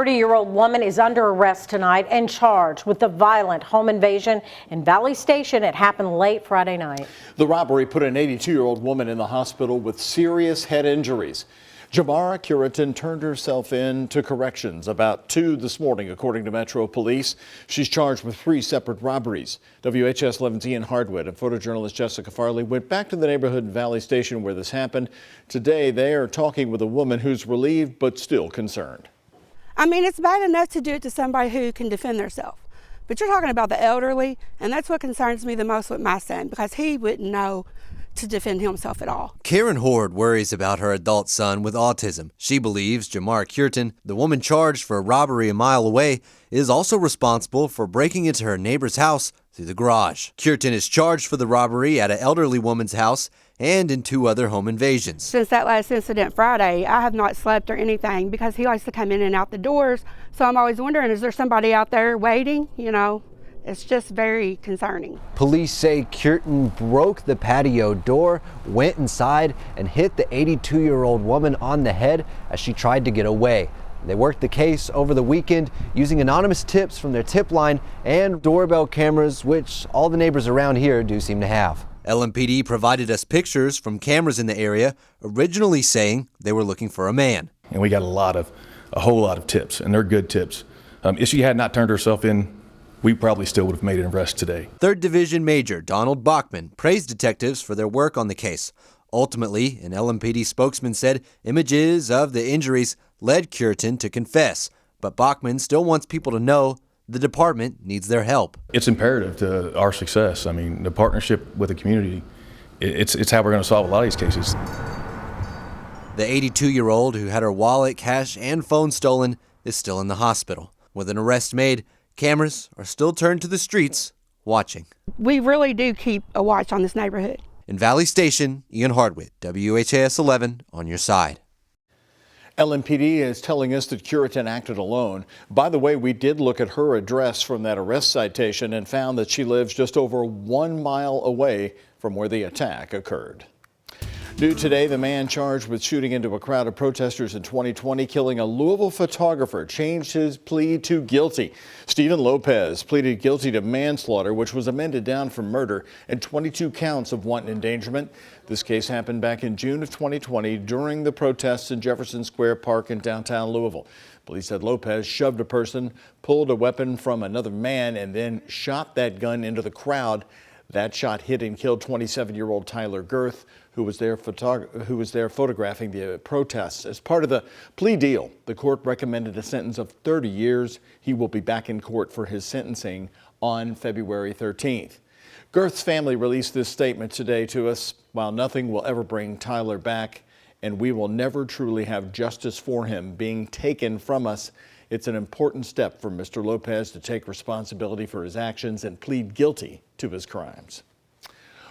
30-year-old woman is under arrest tonight and charged with the violent home invasion in Valley Station. It happened late Friday night. The robbery put an 82-year-old woman in the hospital with serious head injuries. Jamara Curitan turned herself in to corrections about 2 this morning, according to Metro Police. She's charged with 3 separate robberies. WHAS11's Ian Hardwood and photojournalist Jessica Farley went back to the neighborhood in Valley Station where this happened. Today, they are talking with a woman who's relieved but still concerned. I mean, it's bad enough to do it to somebody who can defend themselves. But you're talking about the elderly, and that's what concerns me the most with my son, because he wouldn't know to defend himself at all. Karen Horde worries about her adult son with autism. She believes Jamara Curitan, the woman charged for a robbery a mile away, is also responsible for breaking into her neighbor's house through the garage. Curitan is charged for the robbery at an elderly woman's house and in 2 other home invasions. Since that last incident Friday, I have not slept or anything because he likes to come in and out the doors. So I'm always wondering, is there somebody out there waiting? You know, it's just very concerning. Police say Curitan broke the patio door, went inside, and hit the 82-year-old woman on the head as she tried to get away. They worked the case over the weekend using anonymous tips from their tip line and doorbell cameras, which all the neighbors around here do seem to have. LMPD provided us pictures from cameras in the area, originally saying they were looking for a man. And we got a whole lot of tips, and they're good tips. If she had not turned herself in, we probably still would have made an arrest today. 3rd Division Major Donald Bachman praised detectives for their work on the case. Ultimately, an LMPD spokesman said images of the injuries led Curitan to confess, but Bachman still wants people to know the department needs their help. It's imperative to our success. I mean, the partnership with the community, it's how we're going to solve a lot of these cases. The 82-year-old who had her wallet, cash, and phone stolen is still in the hospital. With an arrest made, cameras are still turned to the streets, watching. We really do keep a watch on this neighborhood. In Valley Station, Ian Hardwood, WHAS 11 on your side. LMPD is telling us that Curitan acted alone. By the way, we did look at her address from that arrest citation and found that she lives just over 1 mile away from where the attack occurred. New today, the man charged with shooting into a crowd of protesters in 2020, killing a Louisville photographer, changed his plea to guilty. Stephen Lopez pleaded guilty to manslaughter, which was amended down from murder, and 22 counts of wanton endangerment. This case happened back in June of 2020 during the protests in Jefferson Square Park in downtown Louisville. Police said Lopez shoved a person, pulled a weapon from another man, and then shot that gun into the crowd. That shot hit and killed 27-year-old Tyler Girth, who was there photographing the protests. As part of the plea deal, the court recommended a sentence of 30 years. He will be back in court for his sentencing on February 13th. Girth's family released this statement today to us. While nothing will ever bring Tyler back, and we will never truly have justice for him being taken from us, it's an important step for Mr. Lopez to take responsibility for his actions and plead guilty to his crimes.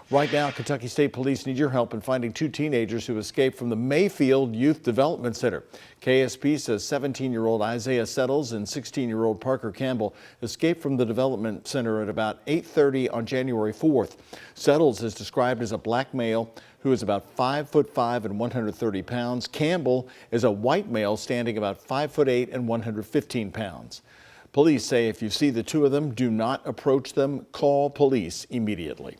Right now, Kentucky State Police need your help in finding 2 teenagers who escaped from the Mayfield Youth Development Center. KSP says 17-year-old Isaiah Settles and 16-year-old Parker Campbell escaped from the development center at about 8:30 on January 4th. Settles is described as a black male who is about 5'5" and 130 pounds. Campbell is a white male standing about 5'8" and 115 pounds. Police say if you see the 2 of them, do not approach them. Call police immediately.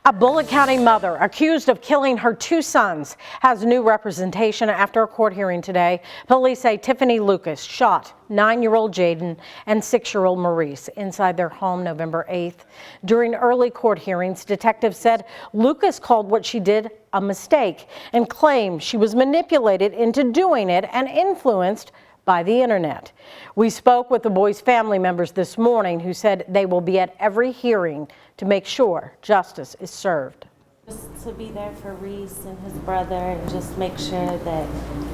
A Bullitt County mother accused of killing her 2 sons has new representation after a court hearing today. Police say Tiffany Lucas shot 9-year-old Jaden and 6-year-old Maurice inside their home November 8th. During early court hearings, detectives said Lucas called what she did a mistake and claimed she was manipulated into doing it and influenced by the internet. We spoke with the boys' family members this morning who said they will be at every hearing to make sure justice is served. Just to be there for Reese and his brother and just make sure that,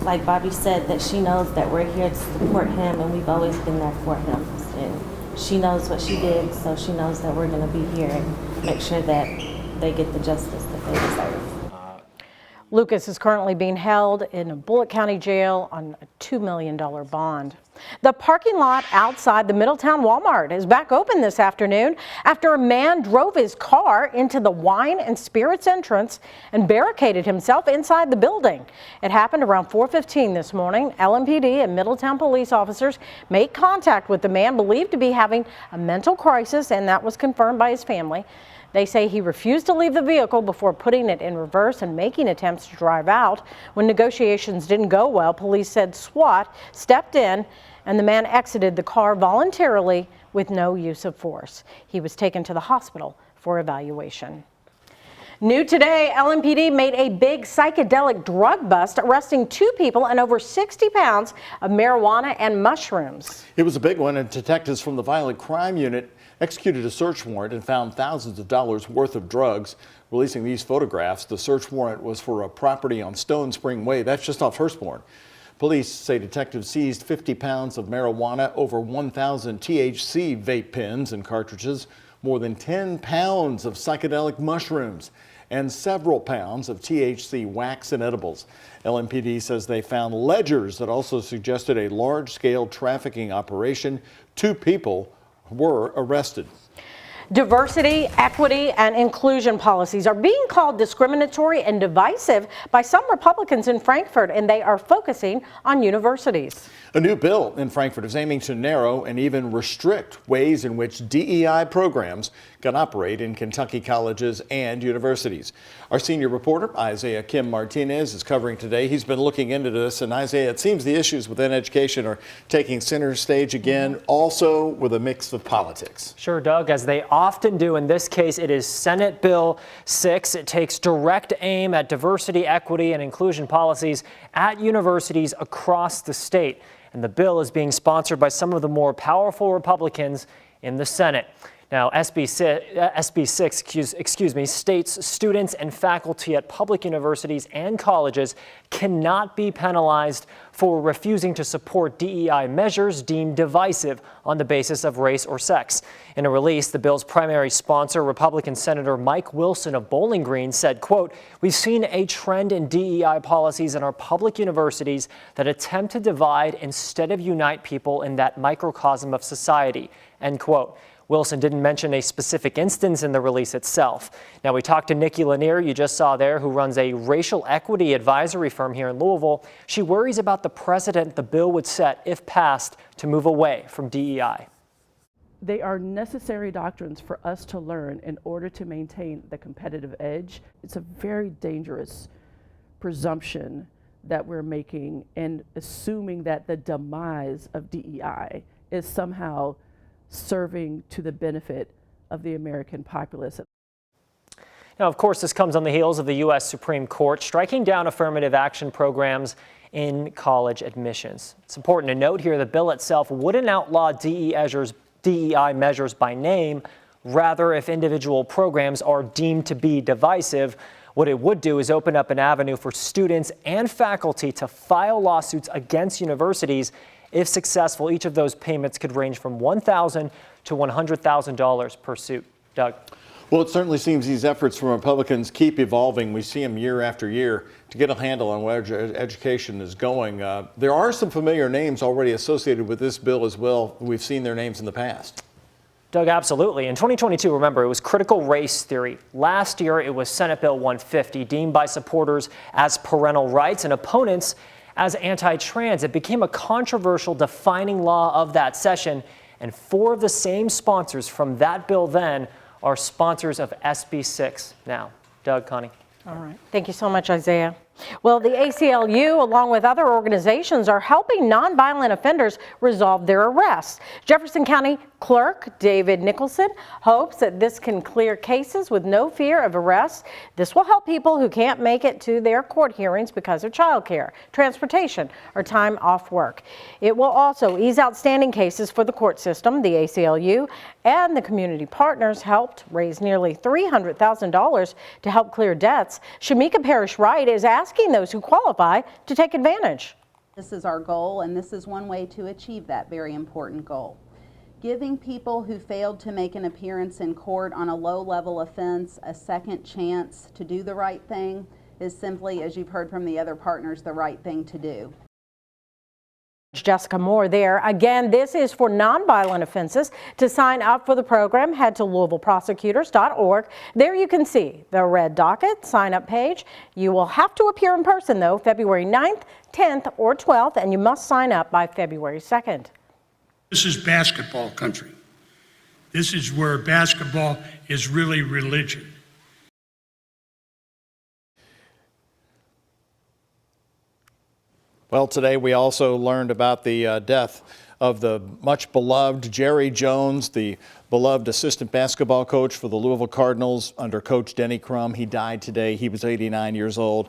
like Bobby said, that she knows that we're here to support him and we've always been there for him. And she knows what she did, so she knows that we're going to be here and make sure that they get the justice that they deserve. Lucas is currently being held in a Bullitt County jail on a $2 million bond. The parking lot outside the Middletown Walmart is back open this afternoon after a man drove his car into the wine and spirits entrance and barricaded himself inside the building. It happened around 4:15 this morning. LMPD and Middletown police officers made contact with the man believed to be having a mental crisis, and that was confirmed by his family. They say he refused to leave the vehicle before putting it in reverse and making attempts to drive out. When negotiations didn't go well, police said SWAT stepped in and the man exited the car voluntarily with no use of force. He was taken to the hospital for evaluation. New today, LMPD made a big psychedelic drug bust, arresting 2 people and over 60 pounds of marijuana and mushrooms. It was a big one, and detectives from the Violent Crime Unit executed a search warrant and found thousands of dollars worth of drugs. Releasing these photographs, the search warrant was for a property on Stone Spring Way. That's just off Hurstbourne. Police say detectives seized 50 pounds of marijuana, over 1,000 THC vape pens and cartridges, more than 10 pounds of psychedelic mushrooms, and several pounds of THC wax and edibles. LMPD says they found ledgers that also suggested a large-scale trafficking operation. 2 people were arrested. Diversity, equity, and inclusion policies are being called discriminatory and divisive by some Republicans in Frankfort, and they are focusing on universities. A new bill in Frankfort is aiming to narrow and even restrict ways in which DEI programs can operate in Kentucky colleges and universities. Our senior reporter, Isaiah Kim Martinez, is covering today. He's been looking into this, and Isaiah, it seems the issues within education are taking center stage again, also with a mix of politics. Sure, Doug, as they often do. In this case, it is Senate Bill 6. It takes direct aim at diversity, equity, and inclusion policies at universities across the state. And the bill is being sponsored by some of the more powerful Republicans in the Senate. Now, SB 6 states students and faculty at public universities and colleges cannot be penalized for refusing to support DEI measures deemed divisive on the basis of race or sex. In a release, the bill's primary sponsor, Republican Senator Mike Wilson of Bowling Green, said, quote, "We've seen a trend in DEI policies in our public universities that attempt to divide instead of unite people in that microcosm of society," end quote. Wilson didn't mention a specific instance in the release itself. Now, we talked to Nikki Lanier, you just saw there, who runs a racial equity advisory firm here in Louisville. She worries about the precedent the bill would set, if passed, to move away from DEI. They are necessary doctrines for us to learn in order to maintain the competitive edge. It's a very dangerous presumption that we're making and assuming that the demise of DEI is somehow serving to the benefit of the American populace. Now, of course, this comes on the heels of the U.S. Supreme Court striking down affirmative action programs in college admissions. It's important to note here the bill itself wouldn't outlaw DEI measures by name. Rather, if individual programs are deemed to be divisive, what it would do is open up an avenue for students and faculty to file lawsuits against universities. If successful, each of those payments could range from $1,000 to $100,000 per suit. Doug? Well, it certainly seems these efforts from Republicans keep evolving. We see them year after year to get a handle on where education is going. There are some familiar names already associated with this bill as well. We've seen their names in the past. Doug, absolutely. In 2022, remember, it was critical race theory. Last year, it was Senate Bill 150, deemed by supporters as parental rights and opponents as anti-trans. It became a controversial defining law of that session, and 4 of the same sponsors from that bill then are sponsors of SB 6 now. Doug, Connie. All right. Thank you so much, Isaiah. Well, the ACLU, along with other organizations, are helping nonviolent offenders resolve their arrests. Jefferson County Clerk David Nicholson hopes that this can clear cases with no fear of arrest. This will help people who can't make it to their court hearings because of childcare, transportation, or time off work. It will also ease outstanding cases for the court system. The ACLU and the community partners helped raise nearly $300,000 to help clear debts. Shamika Parrish-Wright is asking those who qualify to take advantage. This is our goal, and this is one way to achieve that very important goal. Giving people who failed to make an appearance in court on a low-level offense a second chance to do the right thing is simply, as you've heard from the other partners, the right thing to do. Jessica Moore there. Again, this is for nonviolent offenses. To sign up for the program, head to LouisvilleProsecutors.org. There you can see the red docket sign up page. You will have to appear in person though, February 9th, 10th, or 12th, and you must sign up by February 2nd. This is basketball country. This is where basketball is really religion. Well, today we also learned about the death of the much beloved Jerry Jones, the beloved assistant basketball coach for the Louisville Cardinals under Coach Denny Crum. He died today. He was 89 years old.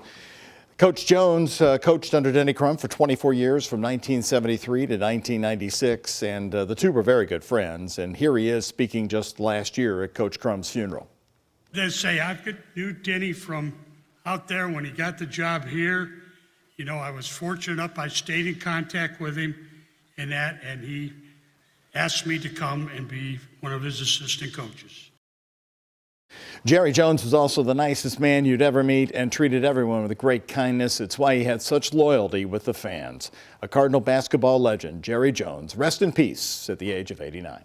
Coach Jones coached under Denny Crum for 24 years from 1973 to 1996, and the two were very good friends. And here he is speaking just last year at Coach Crum's funeral. They say I knew Denny from out there when he got the job here. You know, I was fortunate enough, I stayed in contact with him and he asked me to come and be one of his assistant coaches. Jerry Jones was also the nicest man you'd ever meet and treated everyone with great kindness. It's why he had such loyalty with the fans. A Cardinal basketball legend, Jerry Jones, rest in peace at the age of 89.